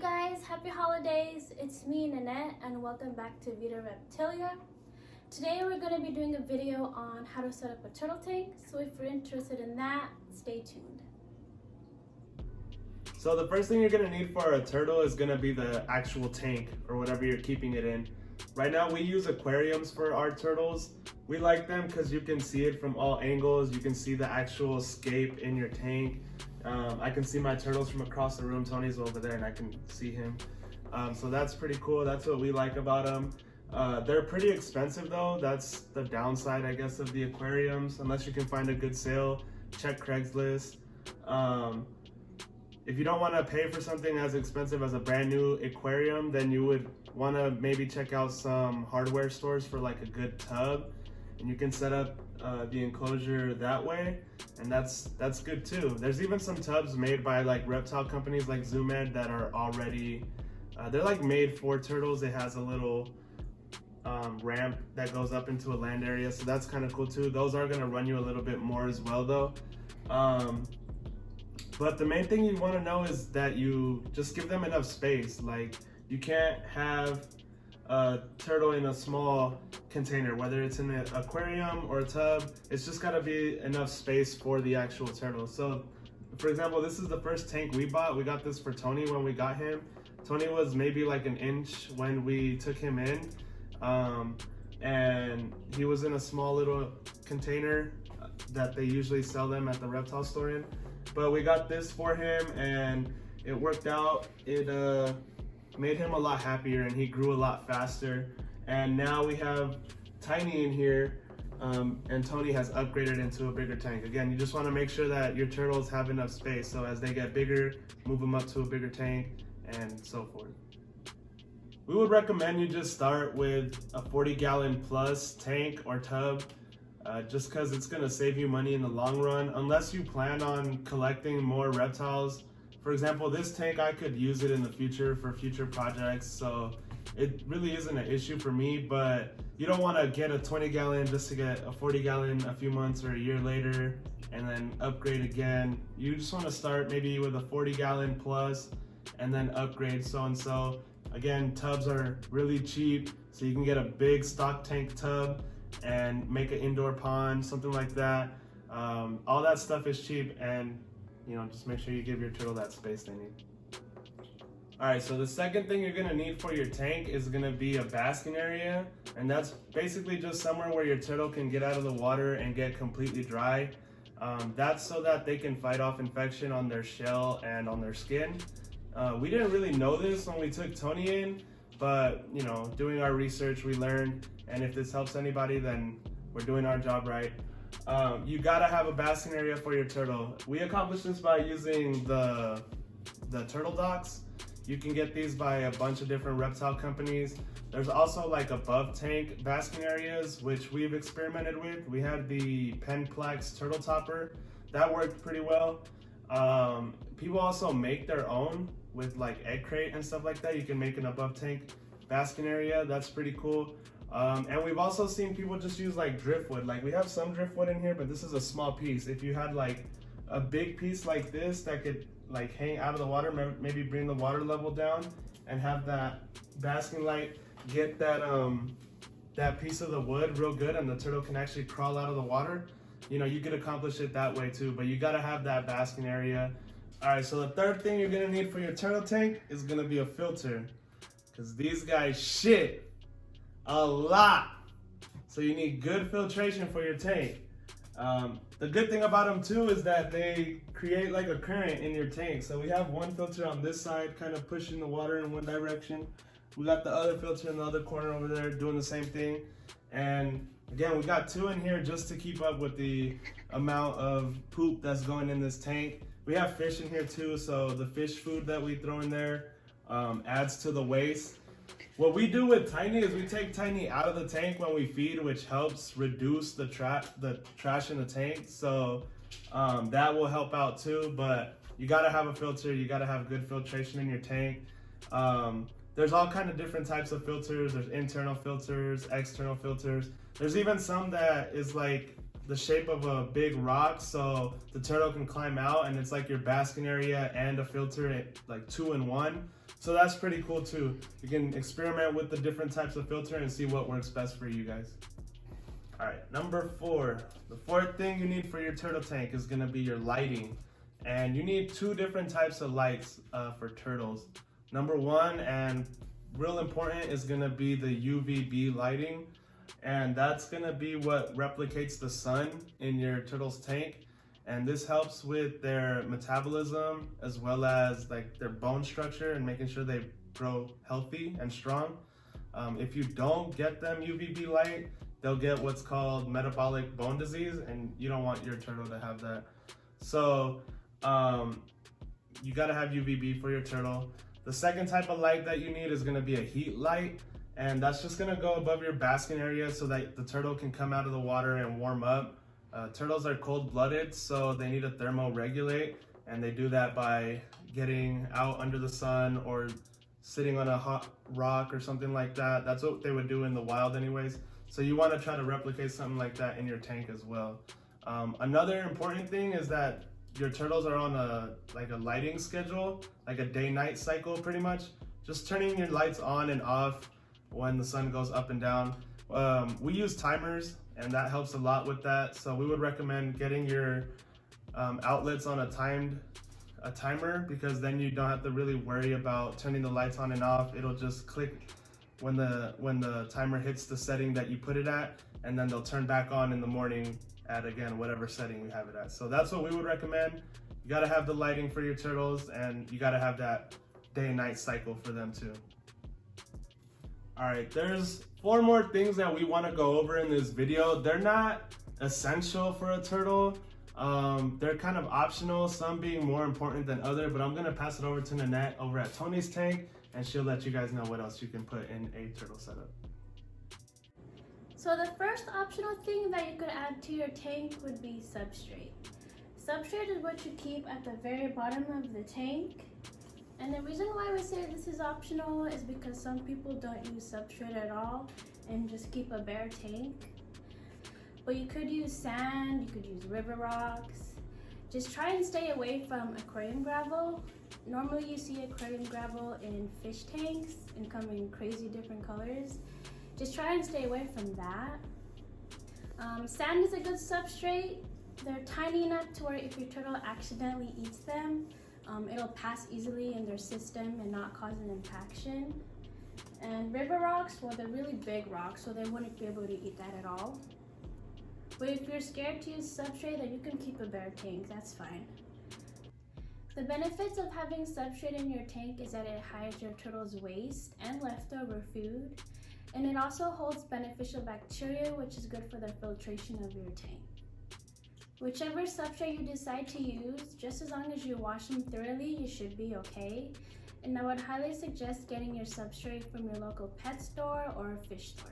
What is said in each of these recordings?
guys, happy holidays. It's me, Nanette, and welcome back to Vida Reptilia. Today we're going to be doing a video on how to set up a turtle tank, so if you're interested in that, stay tuned. So the first thing you're going to need for a turtle is going to be the actual tank or whatever you're keeping it in. Right now we use aquariums for our turtles. We like them because you can see it from all angles. You can see the actual scape in your tank. I can see my turtles from across the room. Tony's over there and I can see him. So that's pretty cool. That's what we like about them. They're pretty expensive though. That's the downside, I guess, of the aquariums. Unless you can find a good sale, check Craigslist. If you don't want to pay for something as expensive as a brand new aquarium, then you would want to maybe check out some hardware stores for like a good tub, and you can set up the enclosure that way, and that's good too. There's even some tubs made by like reptile companies like Zoomed that are already they're like made for turtles. It has a little ramp that goes up into a land area, so that's kind of cool too. Those are going to run you a little bit more as well though. But the main thing you want to know is that you just give them enough space. Like, you can't have a turtle in a small container, whether it's in an aquarium or a tub. It's just got to be enough space for the actual turtle. So, for example, this is the first tank we bought. We got this for Tony when we got him. Tony was maybe like an inch when we took him in. And he was in a small little container that they usually sell them at the reptile store in. But we got this for him and it worked out. It made him a lot happier and he grew a lot faster. And now we have Tiny in here, and Tony has upgraded into a bigger tank. Again, you just want to make sure that your turtles have enough space, so as they get bigger, move them up to a bigger tank and so forth. We would recommend you just start with a 40-gallon plus tank or tub. Just because it's going to save you money in the long run, unless you plan on collecting more reptiles. For example, this tank, I could use it in the future for future projects, so it really isn't an issue for me. But you don't want to get a 20-gallon just to get a 40-gallon a few months or a year later and then upgrade again. You just want to start maybe with a 40-gallon plus and then upgrade so. Again, tubs are really cheap, so you can get a big stock tank tub and make an indoor pond, something like that. All that stuff is cheap, and just make sure you give your turtle that space they need. Alright, so the second thing you're going to need for your tank is going to be a basking area, and that's basically just somewhere where your turtle can get out of the water and get completely dry. That's so that they can fight off infection on their shell and on their skin. We didn't really know this when we took Tony in, but doing our research we learned, and if this helps anybody, then we're doing our job right. You gotta have a basking area for your turtle. We accomplished this by using the turtle docks. You can get these by a bunch of different reptile companies. There's also like above tank basking areas, which we've experimented with. We had the Penn-Plax turtle topper. That worked pretty well. People also make their own with like egg crate and stuff like that. You can make an above tank basking area. That's pretty cool. And we've also seen people just use like driftwood. Like, we have some driftwood in here, but this is a small piece. If you had like a big piece like this that could like hang out of the water, maybe bring the water level down and have that basking light get that that piece of the wood real good, and the turtle can actually crawl out of the water. You could accomplish it that way too, but you gotta have that basking area. Alright, so the third thing you're gonna need for your turtle tank is gonna be a filter, because these guys shit a lot. So you need good filtration for your tank. The good thing about them too is that they create like a current in your tank. So we have one filter on this side kind of pushing the water in one direction. We got the other filter in the other corner over there doing the same thing. And again, we got two in here just to keep up with the amount of poop that's going in this tank. We have fish in here too, so the fish food that we throw in there adds to the waste. What we do with Tiny is we take Tiny out of the tank when we feed, which helps reduce the trash in the tank. So that will help out too, but you gotta have a filter. You gotta have good filtration in your tank. There's all kind of different types of filters. There's internal filters, external filters. There's even some that is like the shape of a big rock, so the turtle can climb out, and it's like your basking area and a filter, like 2 in 1. So that's pretty cool too. You can experiment with the different types of filter and see what works best for you guys. All right, number 4. The fourth thing you need for your turtle tank is gonna be your lighting. And you need 2 different types of lights for turtles. Number 1, and real important, is gonna be the UVB lighting. And that's gonna be what replicates the sun in your turtle's tank. And this helps with their metabolism as well as like their bone structure and making sure they grow healthy and strong. If you don't get them UVB light, they'll get what's called metabolic bone disease, and you don't want your turtle to have that. So you gotta have UVB for your turtle. The second type of light that you need is gonna be a heat light, and that's just gonna go above your basking area so that the turtle can come out of the water and warm up. Turtles are cold-blooded, so they need to thermoregulate, and they do that by getting out under the sun or sitting on a hot rock or something like that. That's what they would do in the wild anyways. So you want to try to replicate something like that in your tank as well. Another important thing is that your turtles are on a lighting schedule, like a day-night cycle pretty much. Just turning your lights on and off when the sun goes up and down. We use timers, and that helps a lot with that. So we would recommend getting your outlets on a timer, because then you don't have to really worry about turning the lights on and off. It'll just click when the timer hits the setting that you put it at, and then they'll turn back on in the morning at, again, whatever setting you have it at. So that's what we would recommend. You gotta have the lighting for your turtles, and you gotta have that day and night cycle for them too. All right, there's 4 more things that we want to go over in this video. They're not essential for a turtle. They're kind of optional, some being more important than other, but I'm gonna pass it over to Nanette over at Tony's tank, and she'll let you guys know what else you can put in a turtle setup. So the first optional thing that you could add to your tank would be substrate. Substrate is what you keep at the very bottom of the tank. And the reason why we say this is optional is because some people don't use substrate at all and just keep a bare tank. But you could use sand, you could use river rocks. Just try and stay away from aquarium gravel. Normally you see aquarium gravel in fish tanks and come in crazy different colors. Just try and stay away from that. Sand is a good substrate. They're tiny enough to where if your turtle accidentally eats them, it'll pass easily in their system and not cause an impaction. And river rocks, well, they're really big rocks, so they wouldn't be able to eat that at all. But if you're scared to use substrate, then you can keep a bare tank, that's fine. The benefits of having substrate in your tank is that it hides your turtle's waste and leftover food, and it also holds beneficial bacteria, which is good for the filtration of your tank. Whichever substrate you decide to use, just as long as you wash them thoroughly, you should be okay. And I would highly suggest getting your substrate from your local pet store or a fish store.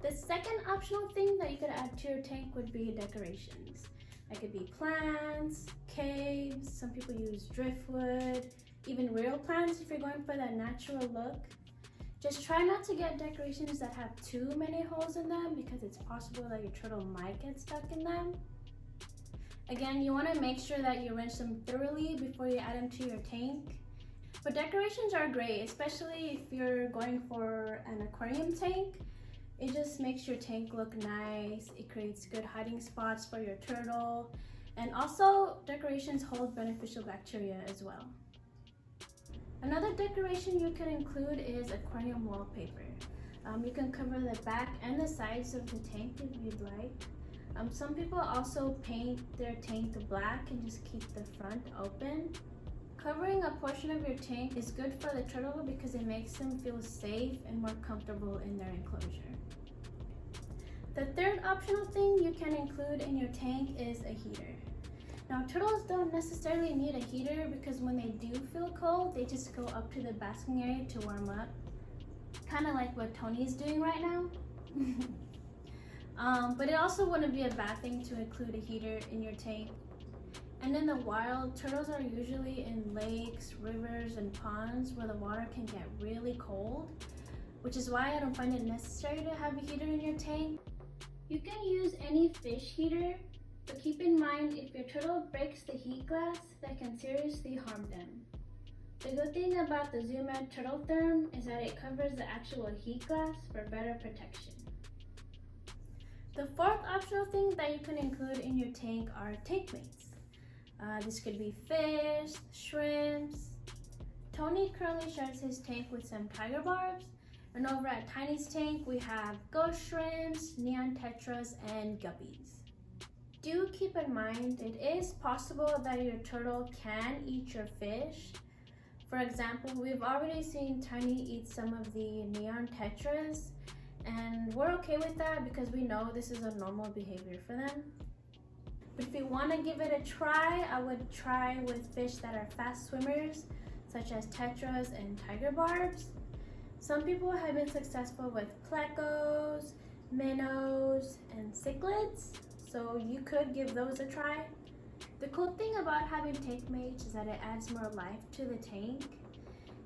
The second optional thing that you could add to your tank would be decorations. That could be plants, caves, some people use driftwood, even real plants if you're going for that natural look. Just try not to get decorations that have too many holes in them, because it's possible that your turtle might get stuck in them. Again, you want to make sure that you rinse them thoroughly before you add them to your tank. But decorations are great, especially if you're going for an aquarium tank. It just makes your tank look nice. It creates good hiding spots for your turtle. And also, decorations hold beneficial bacteria as well. Another decoration you can include is aquarium wallpaper. You can cover the back and the sides of the tank if you'd like. Some people also paint their tank black and just keep the front open. Covering a portion of your tank is good for the turtle because it makes them feel safe and more comfortable in their enclosure. The third optional thing you can include in your tank is a heater. Now, turtles don't necessarily need a heater because when they do feel cold, they just go up to the basking area to warm up. Kind of like what Tony's doing right now. But it also wouldn't be a bad thing to include a heater in your tank. And in the wild, turtles are usually in lakes, rivers, and ponds where the water can get really cold, which is why I don't find it necessary to have a heater in your tank. You can use any fish heater, but keep in mind if your turtle breaks the heat glass, that can seriously harm them. The good thing about the Zoom Out Turtle Therm is that it covers the actual heat glass for better protection. The fourth optional thing that you can include in your tank are tank mates. This could be fish, shrimps. Tony currently shares his tank with some tiger barbs, and over at Tiny's tank we have ghost shrimps, neon tetras, and guppies. Do keep in mind it is possible that your turtle can eat your fish. For example, we've already seen Tiny eat some of the neon tetras, and we're okay with that because we know this is a normal behavior for them. But if you want to give it a try, I would try with fish that are fast swimmers, such as tetras and tiger barbs. Some people have been successful with plecos, minnows, and cichlids, so you could give those a try. The cool thing about having tank mates is that it adds more life to the tank,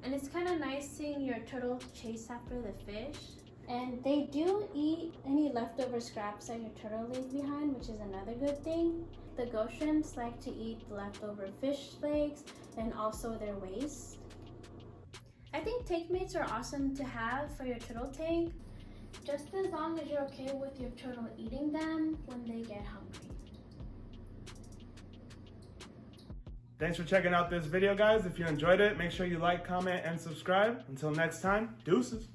and it's kind of nice seeing your turtle chase after the fish. And they do eat any leftover scraps that your turtle leaves behind, which is another good thing. The ghost shrimps like to eat the leftover fish legs and also their waste. I think tank mates are awesome to have for your turtle tank, just as long as you're okay with your turtle eating them when they get hungry. Thanks for checking out this video, guys. If you enjoyed it, make sure you like, comment, and subscribe. Until next time, deuces.